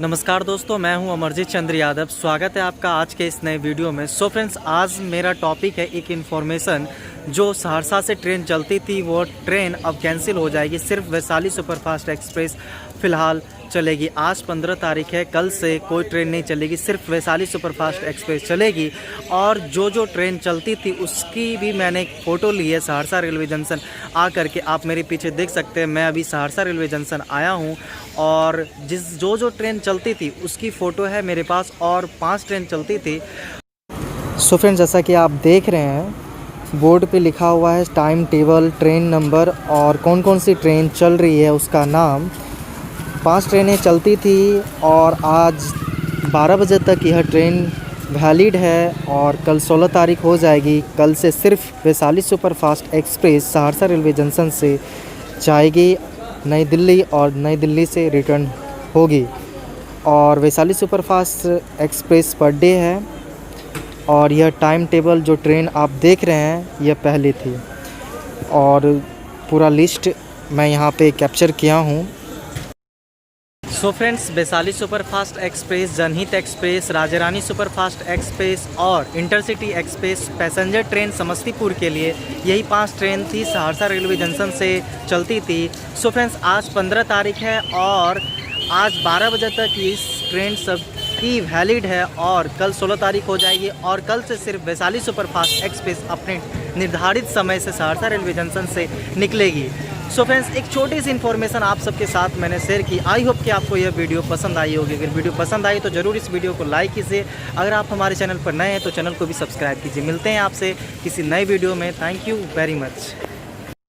नमस्कार दोस्तों, मैं हूं अमरजीत चंद्र यादव। स्वागत है आपका आज के इस नए वीडियो में। सो फ्रेंड्स, आज मेरा टॉपिक है एक इन्फॉर्मेशन। जो सहरसा से ट्रेन चलती थी वो ट्रेन अब कैंसिल हो जाएगी। सिर्फ वैशाली सुपरफास्ट एक्सप्रेस फ़िलहाल चलेगी। आज 15 तारीख है, कल से कोई ट्रेन नहीं चलेगी, सिर्फ वैशाली सुपरफास्ट एक्सप्रेस चलेगी। और जो ट्रेन चलती थी उसकी भी मैंने एक फ़ोटो ली है सहरसा रेलवे जंक्शन आ करके। आप मेरे पीछे देख सकते हैं, मैं अभी सहरसा रेलवे जंक्शन आया हूँ और जो ट्रेन चलती थी उसकी फ़ोटो है मेरे पास। और 5 ट्रेन चलती थी। सो फ्रेंड्स, जैसा कि आप देख रहे हैं, बोर्ड पे लिखा हुआ है टाइम टेबल, ट्रेन नंबर और कौन कौन सी ट्रेन चल रही है उसका नाम। 5 ट्रेनें चलती थी और आज 12 बजे तक यह ट्रेन वैलिड है और कल 16 तारीख हो जाएगी। कल से सिर्फ Vaishali superfast express Saharsa railway junction से जाएगी नई दिल्ली और नई दिल्ली से रिटर्न होगी। और Vaishali superfast express per day है और यह टाइम टेबल जो ट्रेन आप देख रहे हैं यह पहले थी। और पूरा लिस्ट मैं यहाँ पे कैप्चर किया हूँ। So friends, Vaishali superfast express, जनहित एक्सप्रेस, राजारानी सुपरफास्ट एक्सप्रेस और intercity express passenger train Samastipur के लिए यही 5 ट्रेन थी, सहरसा रेलवे जंक्शन से चलती थी। सो फ्रेंड्स, आज 15 तारीख है और आज 12 बजे तक इस ट्रेन सब की वैलिड है और कल 16 तारीख हो जाएगी। और कल से सिर्फ वैशाली सुपरफास्ट एक्सप्रेस अपने निर्धारित समय से सहरसा रेलवे जंक्शन से निकलेगी। सो फ्रेंड्स, एक छोटी सी इन्फॉर्मेशन आप सबके साथ मैंने शेयर की। आई होप कि आपको यह वीडियो पसंद आई होगी। अगर वीडियो पसंद आई तो ज़रूर इस वीडियो को लाइक कीजिए। अगर आप हमारे चैनल पर नए हैं तो चैनल को भी सब्सक्राइब कीजिए। मिलते हैं आपसे किसी नए वीडियो में। Thank you very much.